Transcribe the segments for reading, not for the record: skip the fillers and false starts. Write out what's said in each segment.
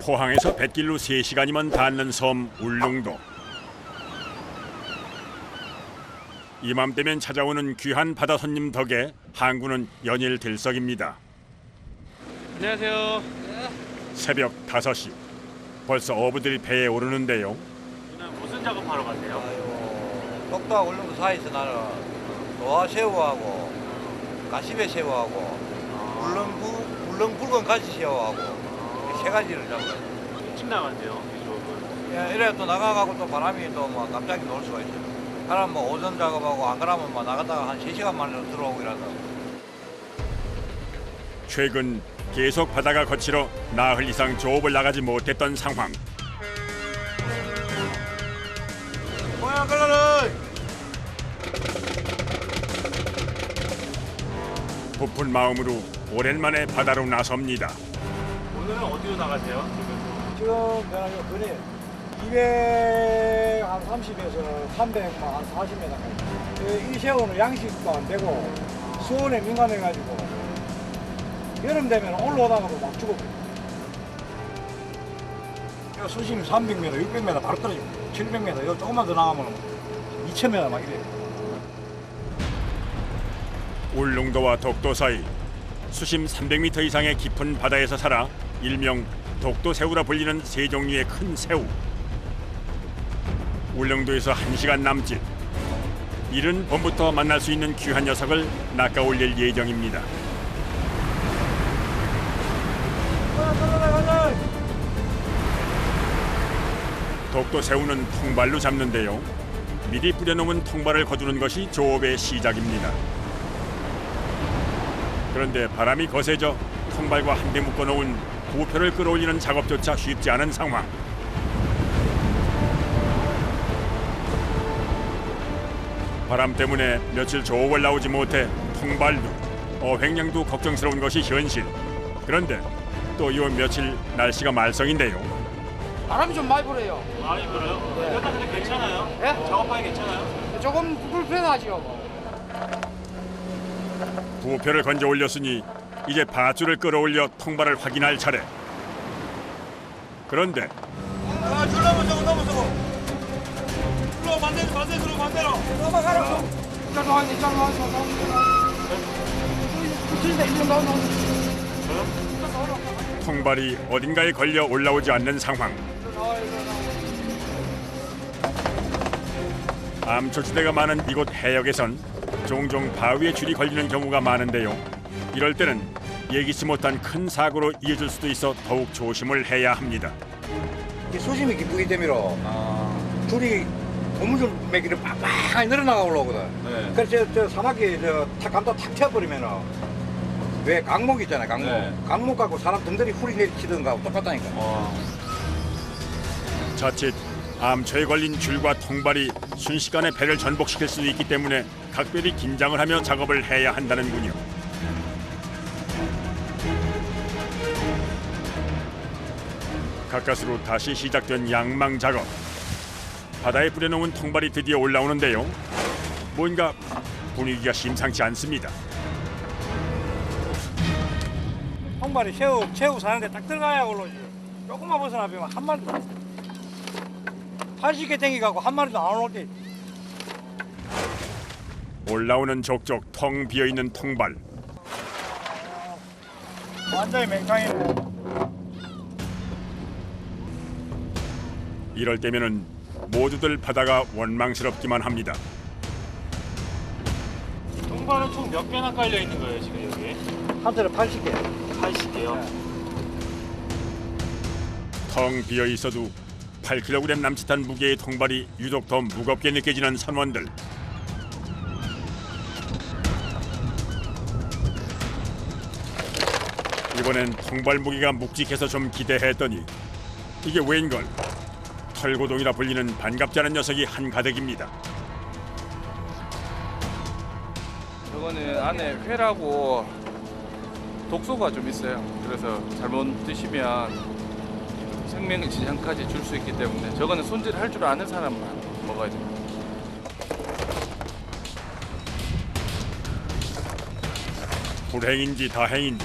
포항에서 뱃길로 3시간이면 닿는 섬 울릉도. 이맘때면 찾아오는 귀한 바다 손님 덕에 항구는 연일 들썩입니다. 안녕하세요. 새벽 5시. 벌써 어부들이 배에 오르는데요. 오늘 무슨 작업하러 가세요? 독도와 울릉도 사이에서 나는 도화새우하고 가시배 새우하고 울릉 붉은 가시새우하고 이 3가지를 잡아요. 일찍 나간대요, 이쪽은. 이래 또 나가가고 또 바람이 또 뭐 갑자기 놀 수가 있어요. 그러면 뭐 오전 작업하고 안 그러면 뭐 나갔다가 한 3시간 만에 들어오고 이러다. 최근 계속 바다가 거칠어 나흘 이상 조업을 나가지 못했던 상황. 뭐야 그러는? 부푼 마음으로 오랜만에 바다로 나섭니다. 오늘은 어디로 나가세요? 지금 내가 이거 거리 230에서 300만 40m. 이 새우는 양식도 안 되고 수온에 민감해가지고 여름 되면 올라오다가도 막 죽어버려. 이거 수심 300m, 600m 바로 떨어지고 700m 이거 조금만 더 나가면 2000m 막 이래. 울릉도와 독도 사이 수심 300m 이상의 깊은 바다에서 살아 일명 독도새우라 불리는 세 종류의 큰 새우. 울릉도에서 1시간 남짓. 이른 봄부터 만날 수 있는 귀한 녀석을 낚아 올릴 예정입니다. 독도새우는 통발로 잡는데요. 미리 뿌려놓은 통발을 거두는 것이 조업의 시작입니다. 그런데 바람이 거세져 통발과 함께 묶어놓은 부표를 끌어올리는 작업조차 쉽지 않은 상황. 바람 때문에 며칠 조업을 나오지 못해 통발도 어획량도 걱정스러운 것이 현실. 그런데 또 요 며칠 날씨가 말썽인데요. 바람이 좀 많이 불어요. 많이 불어요? 네. 일단 근데 괜찮아요? 예? 작업하기 괜찮아요? 조금 불편하죠. 부표를 건져 올렸으니 이제 밧줄을 끌어올려 통발을 확인할 차례. 그런데 아 줄라면 저거 넘어서고. 줄라 반대로 반대로. 넘어가라고. 통발이 어딘가에 걸려 올라오지 않는 상황. 암초지대가 많은 이곳 해역에선 종종 바위에 줄이 걸리는 경우가 많은데요. 이럴 때는 예기치 못한 큰 사고로 이어질 수도 있어 더욱 조심을 해야 합니다. 이 수심이 깊기 때문에 줄이 고무줄 매기를 빡빡하게 늘어나가 올라오거든. 네. 그래서 저 사막에 탁 감다 탁 튀어버리면은 왜 강목 있잖아요, 강목. 네. 강목 갖고 사람 등들이 후리 내리치던가 똑같다니까. 자칫 암초에 걸린 줄과 통발이 순식간에 배를 전복시킬 수도 있기 때문에 각별히 긴장을 하며 작업을 해야 한다는군요. 가까스로 다시 시작된 양망 작업. 바다에 뿌려놓은 통발이 드디어 올라오는데요. 뭔가 분위기가 심상치 않습니다. 통발이 새우 사는데 딱 들어가야 올라오지. 조금만 벗어나면 한 마리도 안 돼. 80개 땡기갖고 한 마리도 안 올라올 때. 올라오는 족족 텅 비어있는 통발. 완전히 맹탕이네. 이럴 때면은 모두들 바다가 원망스럽기만 합니다. 통발은 총 몇 개나 깔려 있는 거예요, 지금 여기? 한 틀에 80개. 80개요. 텅 비어 있어도 8kg 남짓한 무게의 통발이 유독 더 무겁게 느껴지는 선원들. 이번엔 통발 무게가 묵직해서 좀 기대했더니 이게 웬걸? 털고동이라 불리는 반갑지 않은 녀석이 한가득입니다. 저거는 안에 회라고 독소가 좀 있어요. 그래서 잘못 드시면 생명 지장까지 줄 수 있기 때문에 저거는 손질할 줄 아는 사람만 먹어야 됩니다. 불행인지 다행인지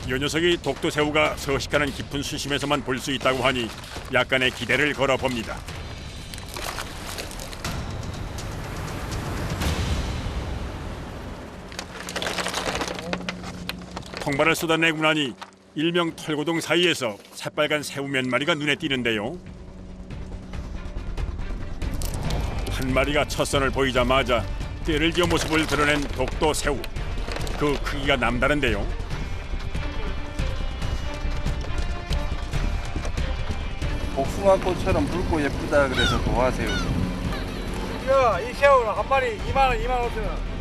이 녀석이 독도새우가 서식하는 깊은 수심에서만 볼 수 있다고 하니 약간의 기대를 걸어봅니다. 통발을 쏟아내고 나니 일명 털고동 사이에서 새빨간 새우 몇 마리가 눈에 띄는데요. 한 마리가 첫 선을 보이자마자 떼를 지어 모습을 드러낸 독도새우. 그 크기가 남다른데요. 복숭아꽃처럼 붉고 예쁘다 그래서 도화새우. 이 새우는 한 마리 2만 원, 2만 5천 원.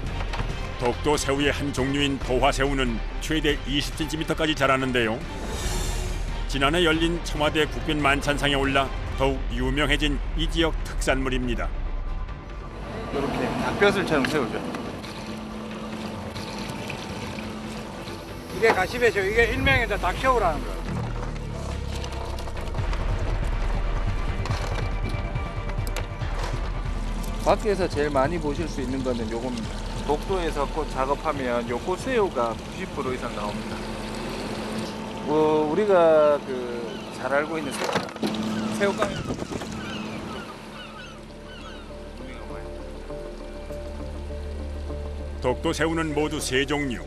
독도새우의 한 종류인 도화새우는 최대 20cm까지 자라는데요. 지난해 열린 청와대 국빈 만찬상에 올라 더욱 유명해진 이 지역 특산물입니다. 이렇게 닭뼈슬처럼 새우죠. 이게 가시배새우, 이게 일명의 닭새우라는 거. 밖에서 제일 많이 보실 수 있는 거는 요겁니다. 독도에서 꽃 작업하면 요 꽃새우가 90% 이상 나옵니다. 우리가 잘 알고 있는 새우깡. 독도새우는 모두 세 종류.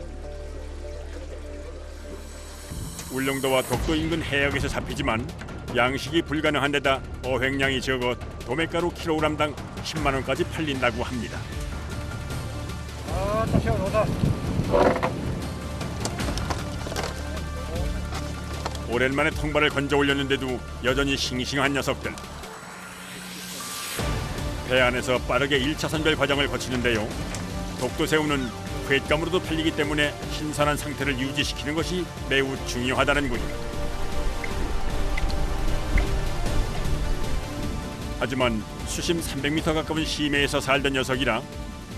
울릉도와 독도 인근 해역에서 잡히지만 양식이 불가능한 데다 어획량이 적어 도매가로 킬로그램당 10만 원까지 팔린다고 합니다. 또 새우 놓다. 오랜만에 통발을 건져 올렸는데도 여전히 싱싱한 녀석들. 배 안에서 빠르게 1차 선별 과정을 거치는데요. 독도새우는 횟감으로도 팔리기 때문에 신선한 상태를 유지시키는 것이 매우 중요하다는군요. 하지만 수심 300m 가까운 심해에서 살던 녀석이라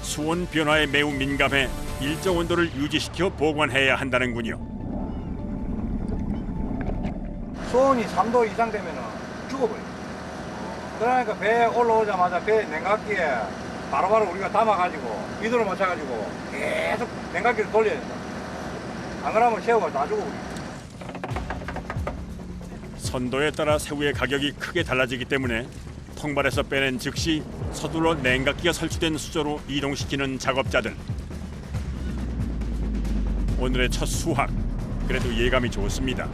수온 변화에 매우 민감해 일정 온도를 유지시켜 보관해야 한다는군요. 수온이 3도 이상 되면 죽어버려. 그러니까 배에 올라오자마자 배 냉각기에 바로바로 우리가 담아가지고 미도를 맞춰가지고 계속 냉각기를 돌려야 된다. 안 그러면 새우가 다 죽어버려. 선도에 따라 새우의 가격이 크게 달라지기 때문에 통발에서 빼낸 즉시 서둘러 냉각기가 설치된 수조로 이동시키는 작업자들. 오늘의 첫 수확, 그래도 예감이 좋습니다.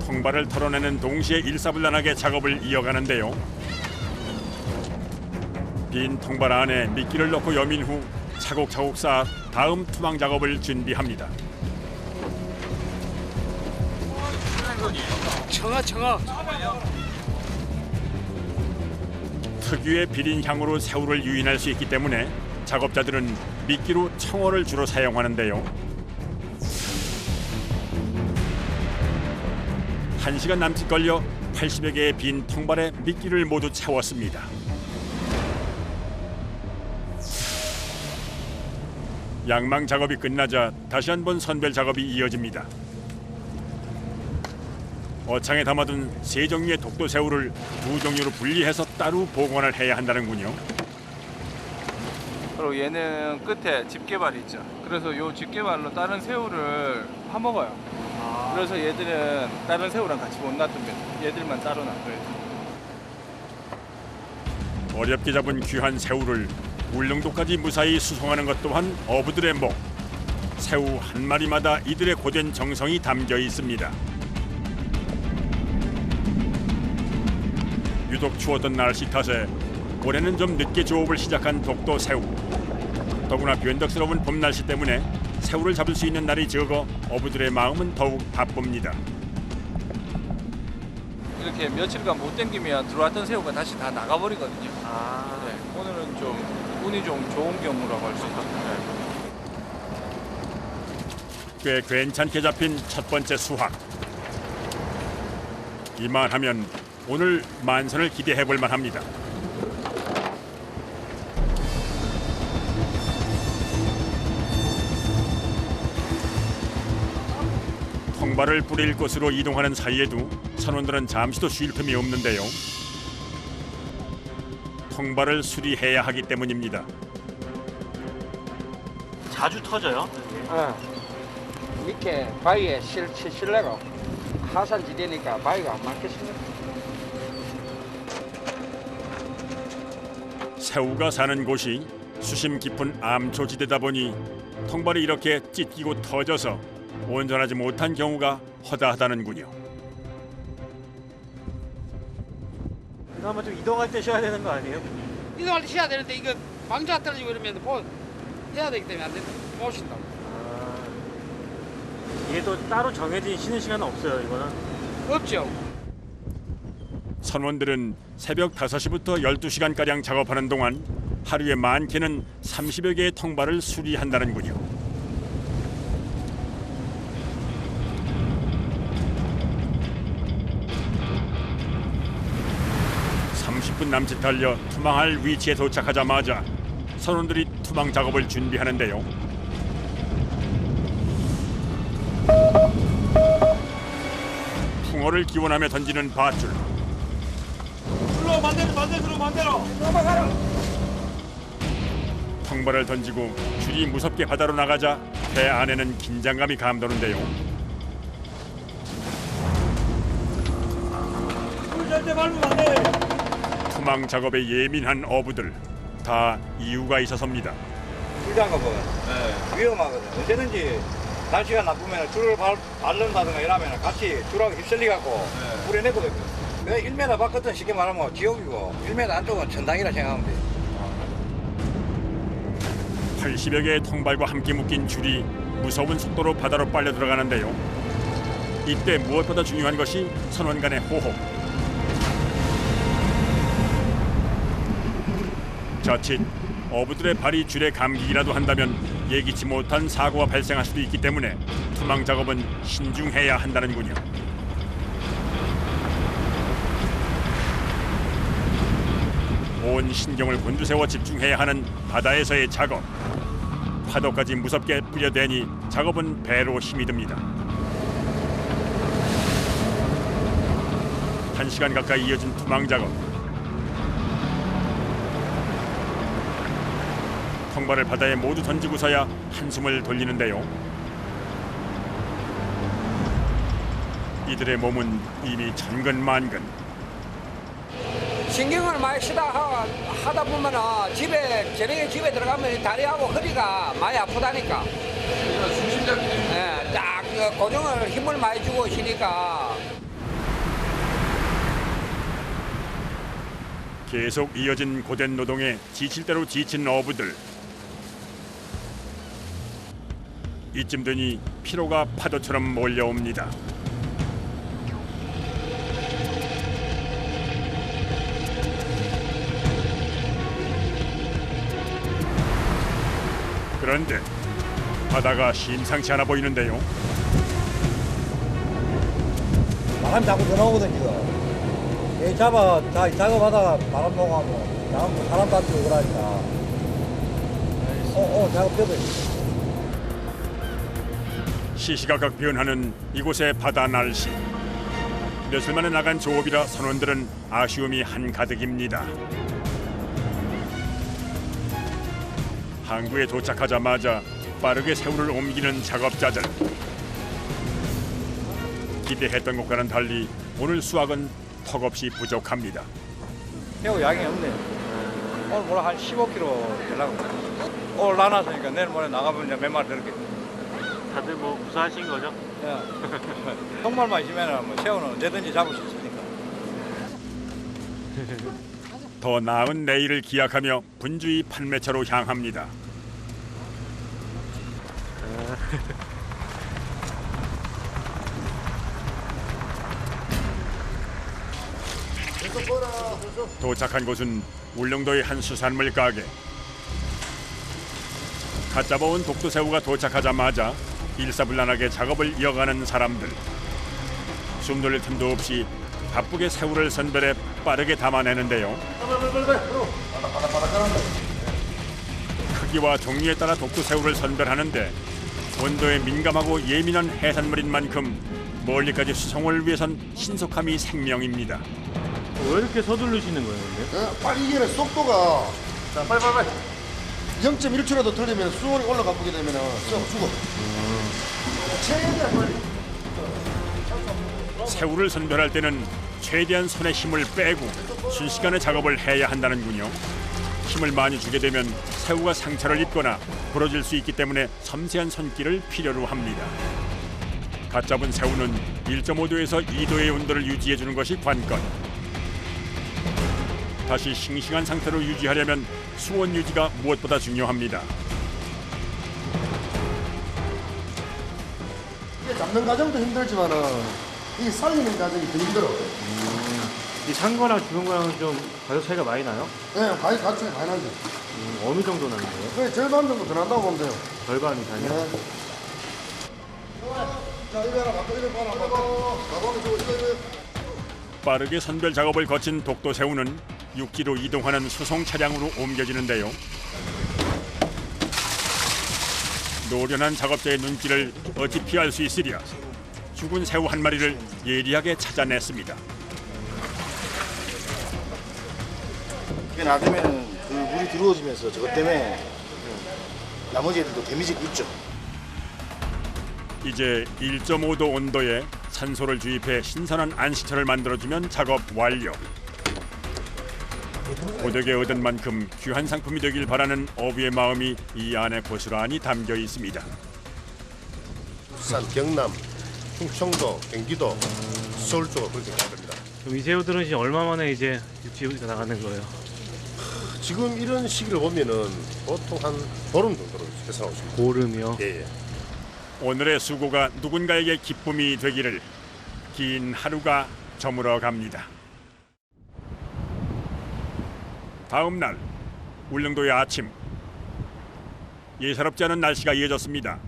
통발을 털어내는 동시에 일사불란하게 작업을 이어가는데요. 빈 통발 안에 미끼를 넣고 여민 후 차곡차곡 쌓아 다음 투망 작업을 준비합니다. 청아. 특유의 비린 향으로 새우를 유인할 수 있기 때문에 작업자들은 미끼로 청어를 주로 사용하는데요. 1시간 남짓 걸려 80여 개의 빈 통발에 미끼를 모두 채웠습니다. 양망 작업이 끝나자 다시 한번 선별 작업이 이어집니다. 어창에 담아둔 세 종류의 독도새우를 두 종류로 분리해서 따로 보관을 해야 한다는군요. 그리고 얘는 끝에 집게발이 있죠. 그래서 요 집게발로 다른 새우를 파먹어요. 그래서 얘들은 다른 새우랑 같이 못 놔둡니다. 얘들만 따로 놔둬요. 어렵게 잡은 귀한 새우를 울릉도까지 무사히 수송하는 것 또한 어부들의 목. 새우 한 마리마다 이들의 고된 정성이 담겨 있습니다. 유독 추웠던 날씨 탓에 올해는 좀 늦게 조업을 시작한 독도새우. 더구나 변덕스러운 봄 날씨 때문에 새우를 잡을 수 있는 날이 적어 어부들의 마음은 더욱 바쁩니다. 이렇게 며칠간 못 땡기면 들어왔던 새우가 다시 다 나가버리거든요. 네, 오늘은 좀 운이 좀 좋은 경우라고 할 수 있습니다. 꽤 괜찮게 잡힌 첫 번째 수확. 이만하면 오늘 만선을 기대해 볼 만합니다. 통발을 뿌릴 곳으로 이동하는 사이에도 선원들은 잠시도 쉴 틈이 없는데요. 통발을 수리해야 하기 때문입니다. 자주 터져요? 이렇게 바위에 실내가 하산지대니까 바위가 안 막혔습니다. 새우가 사는 곳이 수심 깊은 암초지대다 보니 통발이 이렇게 찢기고 터져서 온전하지 못한 경우가 허다하다는군요. 그나마 좀 이동할 때 쉬어야 되는 거 아니에요? 이동할 때 쉬어야 되는데 이거 망자가 떨어지고 이러면 해야 되기 때문에 안 된다. 못 쉰다고. 이게 또 따로 정해진 쉬는 시간은 없어요, 이거는. 없죠. 선원들은 새벽 5시부터 12시간가량 작업하는 동안 하루에 많게는 30여 개의 통발을 수리한다는군요. (30분) 남짓 달려 투망할 위치에 도착하자마자 선원들이 투망 작업을 준비하는데요. 풍어를 기원하며 던지는 밧줄. 통발을 던지고 줄이 무섭게 바다로 나가자 배 안에는 긴장감이 감도는데요. 투망 작업에 예민한 어부들, 다 이유가 있어서입니다. 줄장갑은 위험하거든. 언제든지 날씨가 나쁘면 줄을 밟는다든가 이러면 같이 줄하고 휩쓸리갖고 물에 내거든요. 내가 1m 밖은 쉽게 말하면 지옥이고 1m 안쪽은 천당이라 생각하면 돼. 80여 개의 통발과 함께 묶인 줄이 무서운 속도로 바다로 빨려 들어가는데요. 이때 무엇보다 중요한 것이 선원 간의 호흡. 자칫 어부들의 발이 줄에 감기기라도 한다면 예기치 못한 사고가 발생할 수도 있기 때문에 투망 작업은 신중해야 한다는군요. 온 신경을 곤두세워 집중해야 하는 바다에서의 작업. 파도까지 무섭게 뿌려대니 작업은 배로 힘이 듭니다. 1시간 가까이 이어진 투망 작업. 통발을 바다에 모두 던지고서야 한숨을 돌리는데요. 이들의 몸은 이미 천근만근. 신경을 많이 하다 보면은 저녁에 집에 들어가면 다리하고 허리가 많이 아프다니까. 중심 잡기. 예, 딱 고정을 힘을 많이 주고 쉬니까. 계속 이어진 고된 노동에 지칠 대로 지친 어부들. 이쯤 되니 피로가 파도처럼 몰려옵니다. 그런데 바다가 심상치 않아 보이는데요. 바람 자꾸 들어오거든 지금. 이 작업하다가 바람 넘어가면 다음 바람 다치고 그러니까. 작업해도 시시각각 변하는 이곳의 바다 날씨. 며칠 만에 나간 조업이라 선원들은 아쉬움이 한가득입니다. 항구에 도착하자마자 빠르게 새우를 옮기는 작업자들. 기대했던 것과는 달리 오늘 수확은 턱없이 부족합니다. 새우 양이 없네. 오늘 모레 한 15kg 되려고. 오늘 나눴으니까 내일 모레 나가면 이제 몇 마리 들게. 다들 뭐 무사하신 거죠? 통발만 있으면 뭐 새우는 언제든지 잡을 수 있으니까. 더 나은 내일을 기약하며 분주히 판매처로 향합니다. 도착한 곳은 울릉도의 한 수산물 가게. 갓 잡아온 독도새우가 도착하자마자 일사불란하게 작업을 이어가는 사람들. 숨 돌릴 틈도 없이 바쁘게 새우를 선별해 빠르게 담아내는데요. 크기와 종류에 따라 독도새우를 선별하는데 온도에 민감하고 예민한 해산물인 만큼 멀리까지 수송을 위해선 신속함이 생명입니다. 왜 이렇게 서두르시는 거예요, 근데? 빨리 이게 속도가. 자, 빨리. 0.1초라도 틀리면 수온이 올라가 보게 되면 죽어. 최대한 빨리. 새우를 선별할 때는 최대한 손에 힘을 빼고 순식간에 작업을 해야 한다는군요. 힘을 많이 주게 되면 새우가 상처를 입거나 부러질 수 있기 때문에 섬세한 손길을 필요로 합니다. 갓 잡은 새우는 1.5도에서 2도의 온도를 유지해 주는 것이 관건. 다시 싱싱한 상태로 유지하려면 수온 유지가 무엇보다 중요합니다. 이게 잡는 과정도 힘들지만은 이 살리는 과정이 더 힘들어. 이 산 거랑 죽은 거랑은 좀 가격 차이가 많이 나요? 네, 가격이 많이 나죠. 어느 정도 나는 거예요? 거의 절반 정도 더 난다고 보면 돼요. 절반 이상이요? 네. 자, 이거 하나 바꿔, 이거 하나 바꿔. 가방에 저거 이거. 빠르게 선별 작업을 거친 독도새우는 육지로 이동하는 수송 차량으로 옮겨지는데요. 노련한 작업자의 눈길을 어찌 피할 수 있으랴. 죽은 새우 한 마리를 예리하게 찾아냈습니다. 이게 놔두면 그 물이 들어오면서 저것 때문에 나머지 애들도 데미지가 있죠. 이제 1.5도 온도에 산소를 주입해 신선한 안식처를 만들어주면 작업 완료. 고되게 얻은 만큼 귀한 상품이 되길 바라는 어부의 마음이 이 안에 고스란히 담겨 있습니다. 부산, 경남, 충청도, 경기도, 서울 쪽으로 그렇게 가야 됩니다. 그럼 이 새우들은 이제 얼마 만에 이제 육지로 나가는 거예요? 지금 이런 시기를 보면은 보통 한 보름 정도로 계산하고 있습니다. 보름이요? 예, 예. 오늘의 수고가 누군가에게 기쁨이 되기를. 긴 하루가 저물어 갑니다. 다음 날 울릉도의 아침. 예사롭지 않은 날씨가 이어졌습니다.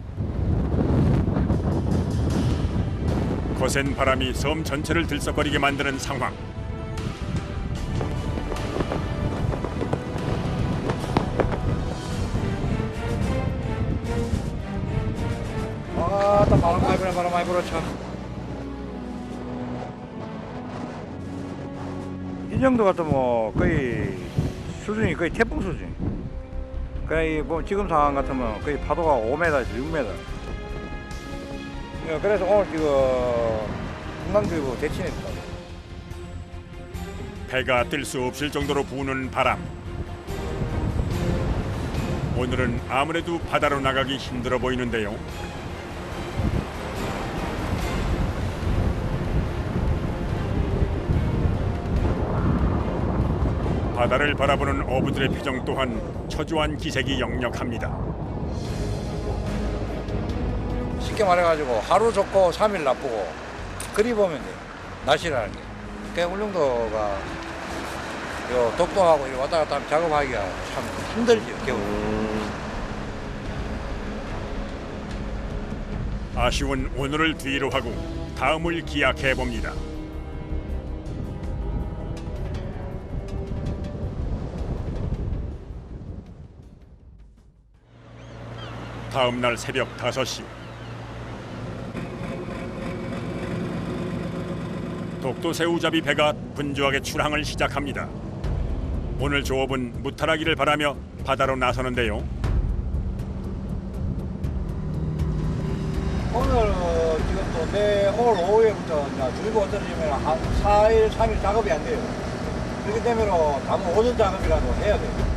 거센 바람이 섬 전체를 들썩거리게 만드는 상황. 아따 바람 많이 불어 참. 이 정도 같으면 거의 수준이 거의 태풍 수준. 거의 뭐 지금 상황 같으면 거의 파도가 5m에서 6m. 그래서 오늘 지금 풍랑주의보 대치입니다. 배가 뜰 수 없을 정도로 부는 바람. 오늘은 아무래도 바다로 나가기 힘들어 보이는데요. 바다를 바라보는 어부들의 표정 또한 초조한 기색이 역력합니다. 쉽게 말해가지고 하루 좋고 3일 나쁘고 그리 보면 돼. 날씨라는 게. 그러니까 울릉도가 요 독도하고 이렇게 왔다 갔다 하면 작업하기가 참 힘들죠, 겨울. 아쉬운 오늘을 뒤로 하고 다음을 기약해 봅니다. 다음 날 새벽 5시. 독도 새우잡이 배가 분주하게 출항을 시작합니다. 오늘 조업은 무탈하기를 바라며 바다로 나서는데요. 오늘 지금 또 오늘 오후에부터 이제 주의보가 떨어지면 한 4일, 3일 작업이 안 돼요. 그렇기 때문에 다음 오전 작업이라도 해야 돼요.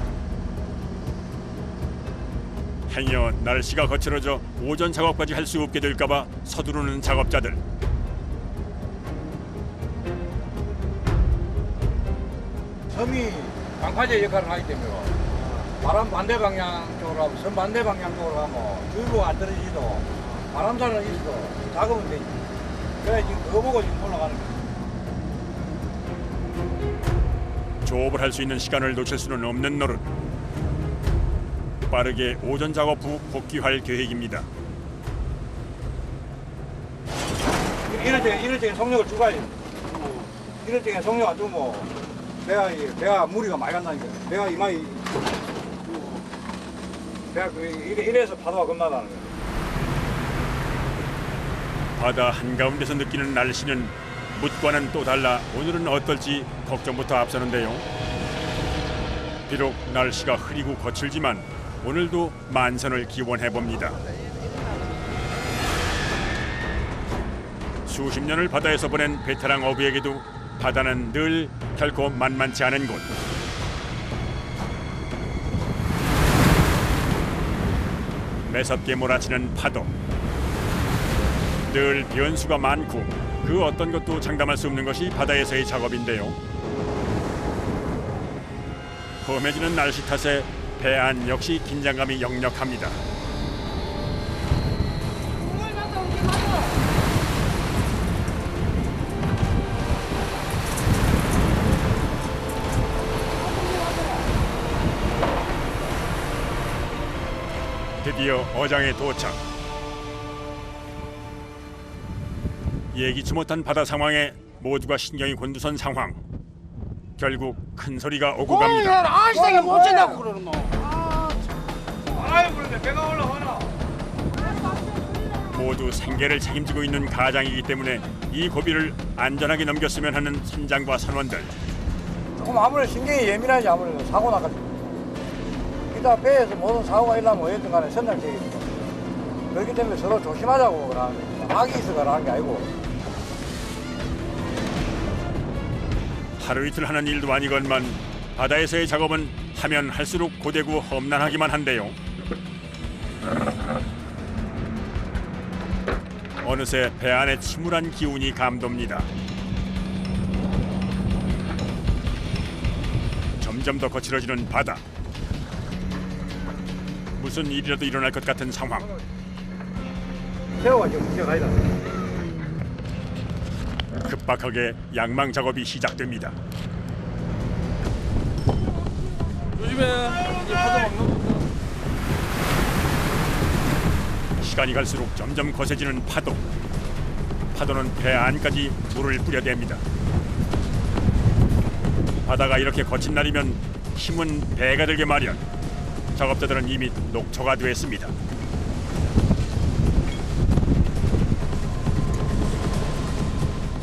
행여 날씨가 거칠어져 오전 작업까지 할 수 없게 될까봐 서두르는 작업자들. 섬이 방파제 역할을 하기 때문에 바람 반대 방향 쪽으로 하면 섬 반대 방향 쪽으로 하면 주의보가 안 떨어지도 바람사는 있어도 작업은 되지. 그래 지금 그거 보고 지금 올라가는 거야. 조업을 할 수 있는 시간을 놓칠 수는 없는 노릇. 빠르게 오전 작업 후 복귀할 계획입니다. 이럴 때 속력을 주가야 돼. 이럴 때 속력 안 주면 배가 무리가 많이 간다니까. 배가 이마이 배가 이래서 파도가 겁나다는 거야. 바다 한가운데서 느끼는 날씨는 묻과는 또 달라 오늘은 어떨지 걱정부터 앞서는데요. 비록 날씨가 흐리고 거칠지만 오늘도 만선을 기원해 봅니다. 수십 년을 바다에서 보낸 베테랑 어부에게도 바다는 늘 결코 만만치 않은 곳. 매섭게 몰아치는 파도. 늘 변수가 많고 그 어떤 것도 장담할 수 없는 것이 바다에서의 작업인데요. 험해지는 날씨 탓에 배 안 역시 긴장감이 역력합니다. 드디어 어장에 도착. 예기치 못한 바다 상황에 모두가 신경이 곤두선 상황. 결국 큰 소리가 오고 갑니다. 아시장에 못 찐다고 그러는 거. 바람이 부는데 배가 올라가나? 모두 생계를 책임지고 있는 가장이기 때문에 이 고비를 안전하게 넘겼으면 하는 선장과 선원들. 조금 아무래도 신경이 예민하지 아무래도 사고 나가지고. 기타 배에서 모든 사고가 일어나면 어쨌든 간에 선장책이니까. 그렇기 때문에 서로 조심하자고 그러는 거야. 악이 있어가 하는 게 아니고. 하루 이틀 하는 일도 아니건만 바다에서의 작업은 하면 할수록 고되고 험난하기만 한데요. 어느새 배 안에 침울한 기운이 감돕니다. 점점 더 거칠어지는 바다. 무슨 일이라도 일어날 것 같은 상황. 새우가 지금 기어가야 돼. 급박하게 양망 작업이 시작됩니다. 요즘에 이 파도 막 넘는다. 시간이 갈수록 점점 거세지는 파도. 파도는 배 안까지 물을 뿌려댑니다. 바다가 이렇게 거친 날이면 힘은 배가 들게 마련. 작업자들은 이미 녹초가 됐습니다.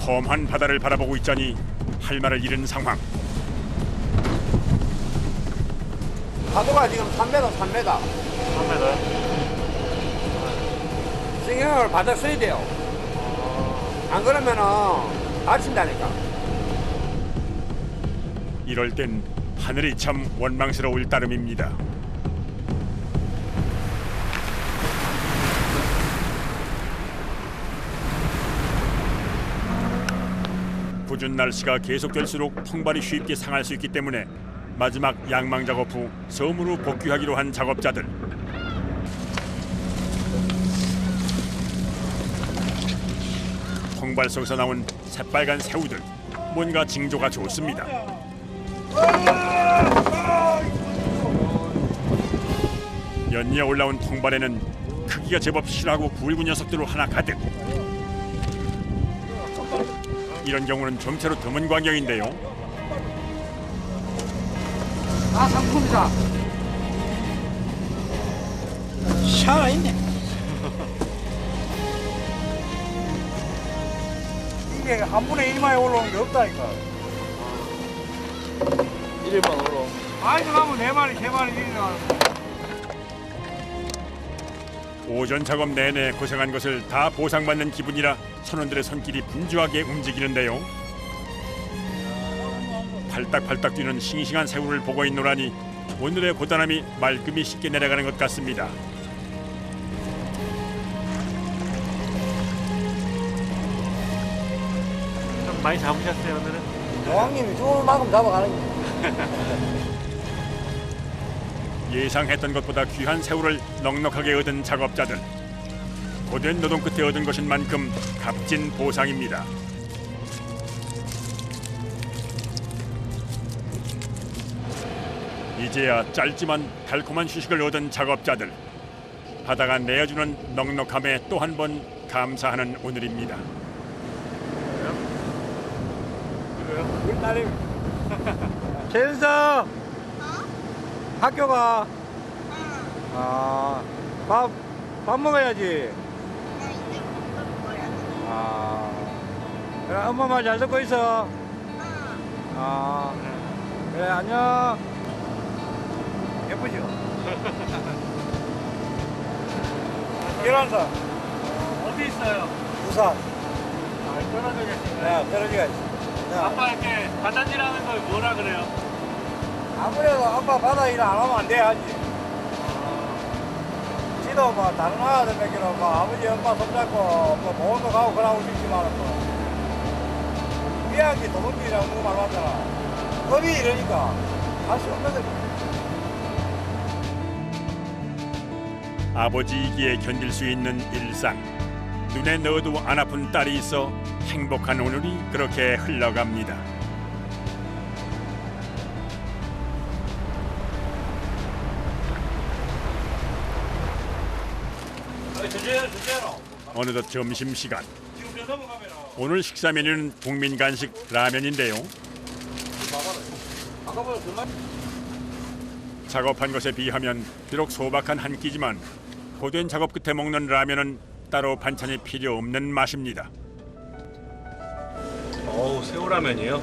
험한 바다를 바라보고 있자니 할 말을 잃은 상황. 파도가 지금 3m, 3m. 3m. 신경을 받아 써야 돼요. 안 그러면은 다친다니까. 이럴 땐 하늘이 참 원망스러울 따름입니다. 궂은 날씨가 계속될수록 통발이 쉽게 상할 수 있기 때문에 마지막 양망 작업 후 섬으로 복귀하기로 한 작업자들. 통발 속에서 나온 새빨간 새우들. 뭔가 징조가 좋습니다. 연이어 올라온 통발에는 크기가 제법 실하고 굵은 녀석들로 하나 가득. 이런 경우는 좀채로 드문 광경인데요. 아, 상품이다. 살아있네. 이게 한 분의 1만에 올라오는 게 없다니까. 1일만 올라. 많이 들어가면 4마리, 3마리 이리가. 오전 작업 내내 고생한 것을 다 보상받는 기분이라 선원들의 손길이 분주하게 움직이는데요. 팔딱팔딱 뛰는 싱싱한 새우를 보고 있노라니 오늘의 고단함이 말끔히 씻게 내려가는 것 같습니다. 좀 많이 잡으셨어요 오늘은? 여왕님이 좋은 만큼 잡아가는 게. 예상했던 것보다 귀한 새우를 넉넉하게 얻은 작업자들. 고된 노동 끝에 얻은 것인 만큼 값진 보상입니다. 이제야 짧지만 달콤한 휴식을 얻은 작업자들. 바다가 내어주는 넉넉함에 또 한 번 감사하는 오늘입니다. 우리 딸이. 재은서! 학교 가. 밥 먹어야지. 그래, 엄마 말 잘 듣고 있어. 그래, 안녕. 예쁘죠? 계란사 어디 있어요? 부산. 아, 떨어져 계시네. 네, 떨어지가 있어. 네. 아빠 이렇게 바다질하는 걸 뭐라 그래요? 아무래도 아빠 바다 일 안 하면 안 돼야지. 지도 뭐 다른 아들 뺏기로 뭐 아버지 엄마 손잡고 뭐 보험도 가고 그러고 싶지만 뭐 미안하게 도둑질이라고 누구 말 맞잖아. 법이 이러니까 할 수 없는 거지. 아버지이기에 견딜 수 있는 일상. 눈에 넣어도 안 아픈 딸이 있어 행복한 오늘이 그렇게 흘러갑니다. 어느덧 점심시간. 오늘 식사 메뉴는 국민 간식 라면인데요. 작업한 것에 비하면 비록 소박한 한 끼지만 고된 작업 끝에 먹는 라면은 따로 반찬이 필요 없는 맛입니다. 어우, 새우라면이에요?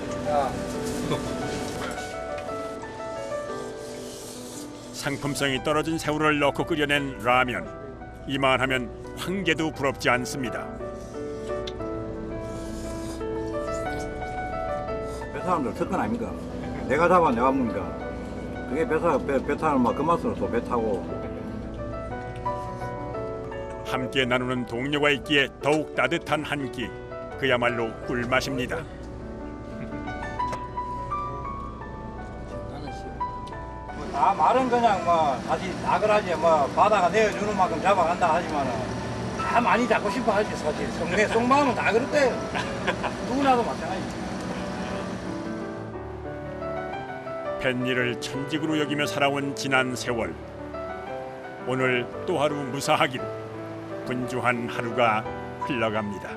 상품성이 떨어진 새우를 넣고 끓여낸 라면. 이만하면 황제도 부럽지 않습니다. 배사람들 특권 아닙니까? 내가 잡아 내가 먹으니까 그게 배 타는 막 그 맛으로 또 배 타고. 함께 나누는 동료가 있기에 더욱 따뜻한 한 끼. 그야말로 꿀맛입니다. 다 말은 그냥 뭐 다시 나그라지 뭐 바다가 내어주는 만큼 잡아간다 하지만은 다 많이 잡고 싶어 하지 사실. 내 속마음은 다 그렇대. 누구나도 마찬가지. 뱃일을 천직으로 여기며 살아온 지난 세월. 오늘 또 하루 무사하기로 분주한 하루가 흘러갑니다.